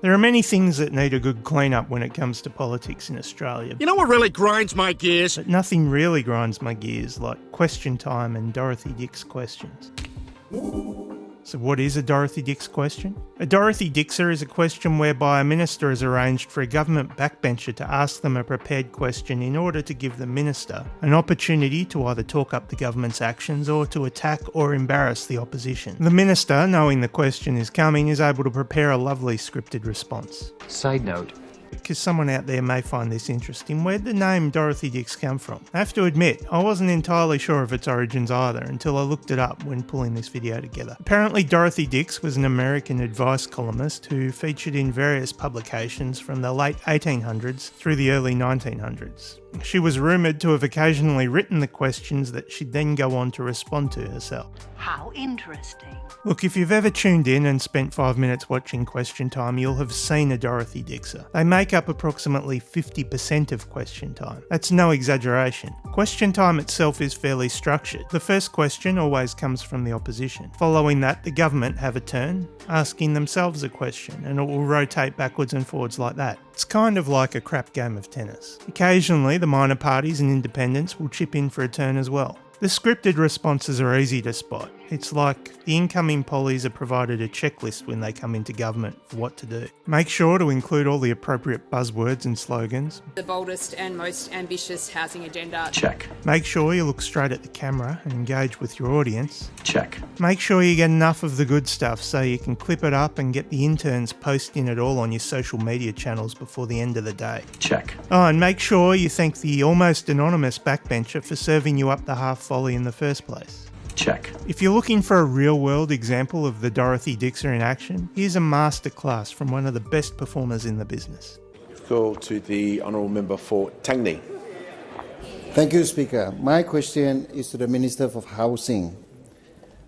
There are many things that need a good clean-up when it comes to politics in Australia. You know what really grinds my gears? But nothing really grinds my gears like Question Time and Dorothy Dix questions. So what is a Dorothy Dix question? A Dorothy Dixer is a question whereby a minister has arranged for a government backbencher to ask them a prepared question in order to give the minister an opportunity to either talk up the government's actions or to attack or embarrass the opposition. The minister, knowing the question is coming, is able to prepare a lovely scripted response. Side note. Because someone out there may find this interesting, where'd the name Dorothy Dix come from? I have to admit, I wasn't entirely sure of its origins either until I looked it up when pulling this video together. Apparently Dorothy Dix was an American advice columnist who featured in various publications from the late 1800s through the early 1900s. She was rumoured to have occasionally written the questions that she'd then go on to respond to herself. How interesting. Look, if you've ever tuned in and spent 5 minutes watching Question Time, you'll have seen a Dorothy Dixer. They make up approximately 50% of Question Time. That's no exaggeration. Question Time itself is fairly structured. The first question always comes from the opposition. Following that, the government have a turn, asking themselves a question, and it will rotate backwards and forwards like that. It's kind of like a crap game of tennis. Occasionally, the minor parties and independents will chip in for a turn as well. The scripted responses are easy to spot. It's like the incoming pollies are provided a checklist when they come into government for what to do. Make sure to include all the appropriate buzzwords and slogans. The boldest and most ambitious housing agenda. Check. Make sure you look straight at the camera and engage with your audience. Check. Make sure you get enough of the good stuff so you can clip it up and get the interns posting it all on your social media channels before the end of the day. Check. Oh, and make sure you thank the almost anonymous backbencher for serving you up the half volley in the first place. Check. If you're looking for a real-world example of the Dorothy Dixer in action, here's a masterclass from one of the best performers in the business. Go to the Honourable Member for Tangney. Thank you, Speaker. My question is to the Minister of Housing.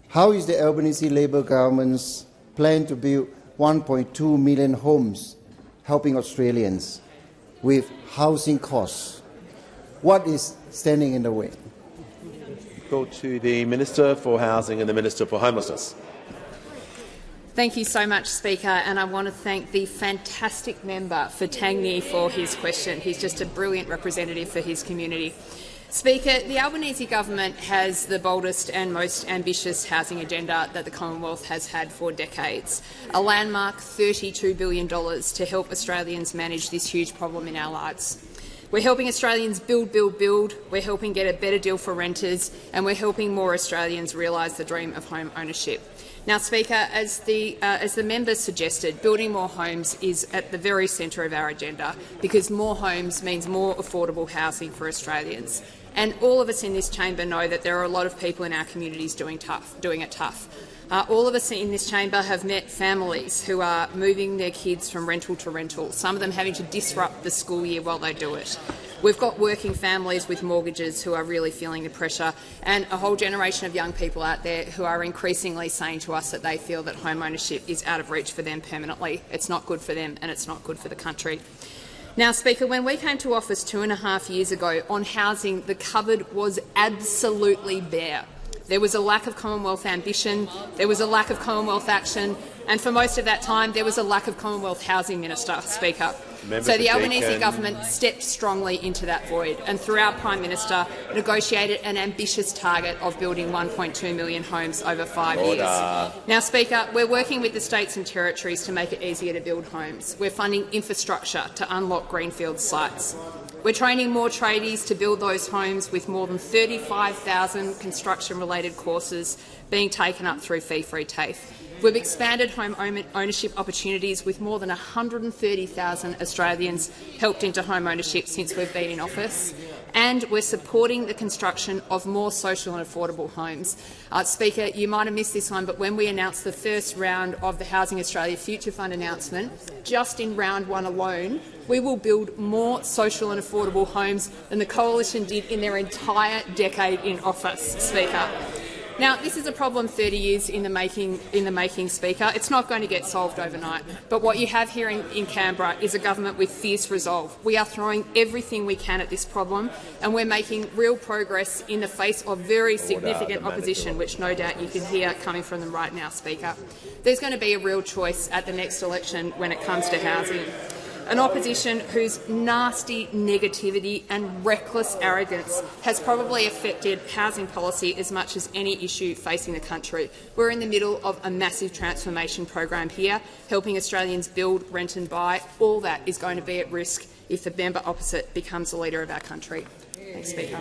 How is the Albanese Labour government's plan to build 1.2 million homes helping Australians with housing costs? What is standing in the way? Go to the Minister for Housing and the Minister for Homelessness. Thank you so much, Speaker, and I want to thank the fantastic member for Tangney for his question. He's just a brilliant representative for his community. Speaker, the Albanese government has the boldest and most ambitious housing agenda that the Commonwealth has had for decades. A landmark $32 billion to help Australians manage this huge problem in our lives. We're helping Australians build. We're helping get a better deal for renters, and we're helping more Australians realise the dream of home ownership. Now, Speaker, as the member suggested, building more homes is at the very centre of our agenda because more homes means more affordable housing for Australians. And all of us in this chamber know that there are a lot of people in our communities doing it tough. All of us in this chamber have met families who are moving their kids from rental to rental, some of them having to disrupt the school year while they do it. We've got working families with mortgages who are really feeling the pressure, and a whole generation of young people out there who are increasingly saying to us that they feel that home ownership is out of reach for them permanently. It's not good for them and it's not good for the country. Now, Speaker, when we came to office 2.5 years ago on housing, the cupboard was absolutely bare. There was a lack of Commonwealth ambition, there was a lack of Commonwealth action, and for most of that time there was a lack of Commonwealth Housing Minister, Speaker. So the Albanese government stepped strongly into that void and, through our Prime Minister, negotiated an ambitious target of building 1.2 million homes over 5 years. Now, Speaker, we're working with the states and territories to make it easier to build homes. We're funding infrastructure to unlock greenfield sites. We're training more tradies to build those homes, with more than 35,000 construction-related courses being taken up through fee-free TAFE. We've expanded home ownership opportunities, with more than 130,000 Australians helped into home ownership since we've been in office. And we're supporting the construction of more social and affordable homes. Speaker, you might have missed this one, but when we announced the first round of the Housing Australia Future Fund announcement, just in round one alone, we will build more social and affordable homes than the Coalition did in their entire decade in office, Speaker. Now, this is a problem 30 years in the making, Speaker. It's not going to get solved overnight. But what you have here in Canberra is a government with fierce resolve. We are throwing everything we can at this problem, and we're making real progress in the face of very significant opposition, which no doubt you can hear coming from them right now, Speaker. There's going to be a real choice at the next election when it comes to housing. An opposition whose nasty negativity and reckless arrogance has probably affected housing policy as much as any issue facing the country. We're in the middle of a massive transformation program here, helping Australians build, rent and buy. All that is going to be at risk if the member opposite becomes the leader of our country. Thanks, Speaker.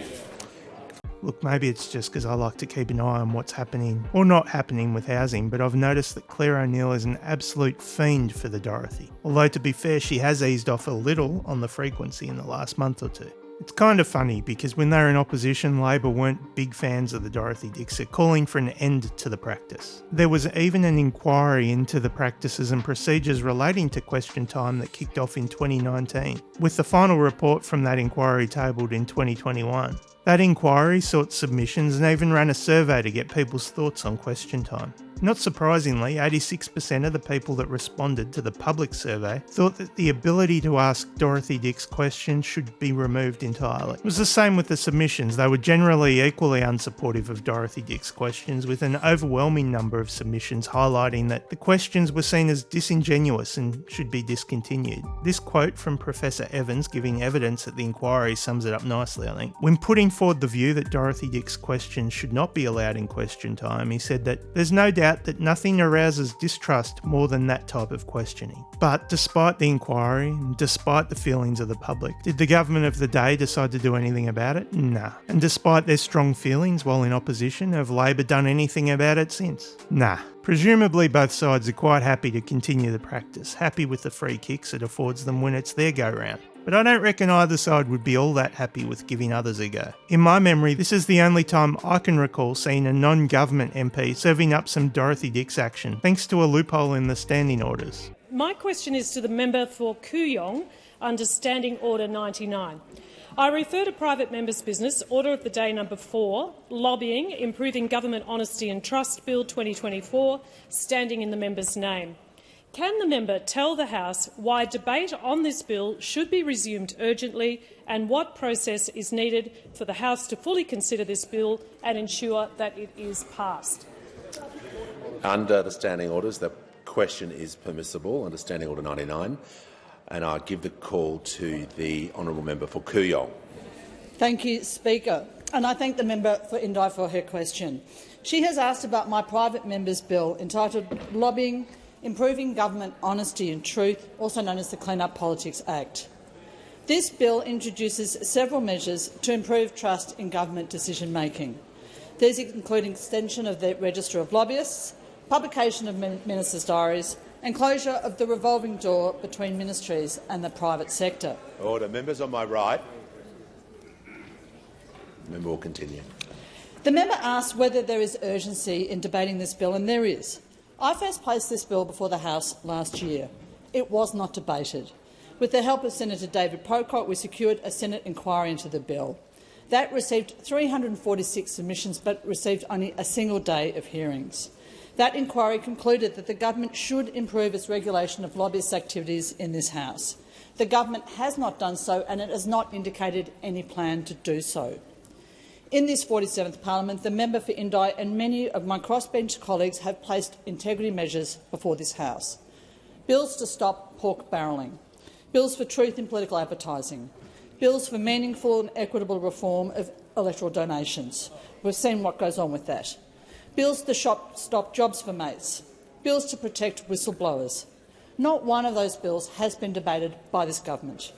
Look, maybe it's just because I like to keep an eye on what's happening or not happening with housing, but I've noticed that Claire O'Neill is an absolute fiend for the Dorothy. Although, to be fair, she has eased off a little on the frequency in the last month or two. It's kind of funny because when they were in opposition, Labor weren't big fans of the Dorothy Dix, calling for an end to the practice. There was even an inquiry into the practices and procedures relating to question time that kicked off in 2019, with the final report from that inquiry tabled in 2021. That inquiry sought submissions and even ran a survey to get people's thoughts on question time. Not surprisingly, 86% of the people that responded to the public survey thought that the ability to ask Dorothy Dix questions should be removed entirely. It was the same with the submissions. They were generally equally unsupportive of Dorothy Dix questions, with an overwhelming number of submissions highlighting that the questions were seen as disingenuous and should be discontinued. This quote from Professor Evans giving evidence at the inquiry sums it up nicely, I think. When putting forward the view that Dorothy Dix questions should not be allowed in question time, he said that there's no doubt that nothing arouses distrust more than that type of questioning. But despite the inquiry, and despite the feelings of the public, did the government of the day decide to do anything about it? Nah. And despite their strong feelings while in opposition, have Labor done anything about it since? Nah. Presumably both sides are quite happy to continue the practice, happy with the free kicks it affords them when it's their go-round. But I don't reckon either side would be all that happy with giving others a go. In my memory, this is the only time I can recall seeing a non-government MP serving up some Dorothy Dix action, thanks to a loophole in the standing orders. My question is to the member for Kooyong under Standing Order 99. I refer to Private Members' Business, Order of the Day number 4, Lobbying, Improving Government Honesty and Trust Bill 2024, standing in the member's name. Can the member tell the House why debate on this bill should be resumed urgently and what process is needed for the House to fully consider this bill and ensure that it is passed? Under the standing orders, the question is permissible under Standing Order 99, and I give the call to the honourable member for Kooyong. Thank you, Speaker, and I thank the member for Indi for her question. She has asked about my private member's bill entitled Lobbying, Improving Government Honesty and Truth, also known as the Clean Up Politics Act. This bill introduces several measures to improve trust in government decision-making. These include extension of the register of lobbyists, publication of ministers' diaries and closure of the revolving door between ministries and the private sector. Order. Members on my right. The member will continue. The member asked whether there is urgency in debating this bill, and there is. I first placed this bill before the House last year. It was not debated. With the help of Senator David Pocock, we secured a Senate inquiry into the bill. That received 346 submissions but received only a single day of hearings. That inquiry concluded that the government should improve its regulation of lobbyist activities in this House. The government has not done so, and it has not indicated any plan to do so. In this 47th Parliament, the member for Indi and many of my crossbench colleagues have placed integrity measures before this House. Bills to stop pork barrelling, bills for truth in political advertising, bills for meaningful and equitable reform of electoral donations. We've seen what goes on with that. Bills to stop jobs for mates, bills to protect whistleblowers. Not one of those bills has been debated by this government.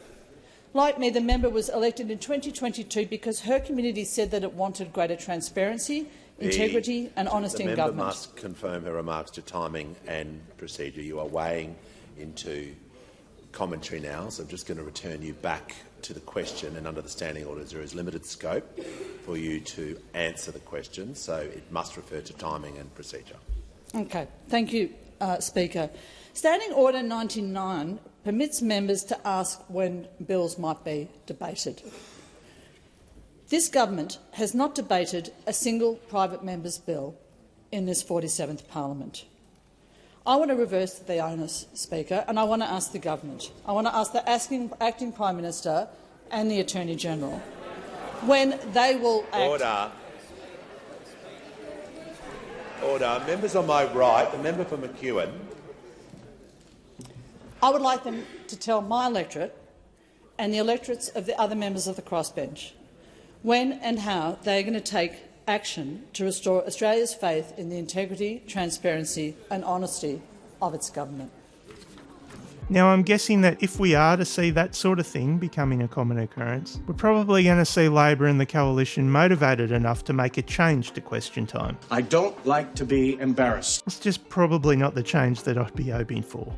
Like me, the member was elected in 2022 because her community said that it wanted greater transparency, integrity and honesty in government. The member must confirm her remarks to timing and procedure. You are weighing into commentary now, so I'm just going to return you back to the question, and under the standing orders there is limited scope for you to answer the question, so it must refer to timing and procedure. Okay. Thank you, Speaker. Standing Order 99 permits members to ask when bills might be debated. This government has not debated a single private member's bill in this 47th parliament. I want to reverse the onus, Speaker, and I want to ask the government. I want to ask the acting Prime Minister and the Attorney-General when they will act. Order. Members on my right, the member for McEwen. I would like them to tell my electorate and the electorates of the other members of the crossbench when and how they are going to take action to restore Australia's faith in the integrity, transparency and honesty of its government. Now, I'm guessing that if we are to see that sort of thing becoming a common occurrence, we're probably going to see Labor and the Coalition motivated enough to make a change to question time. I don't like to be embarrassed. It's just probably not the change that I'd be hoping for.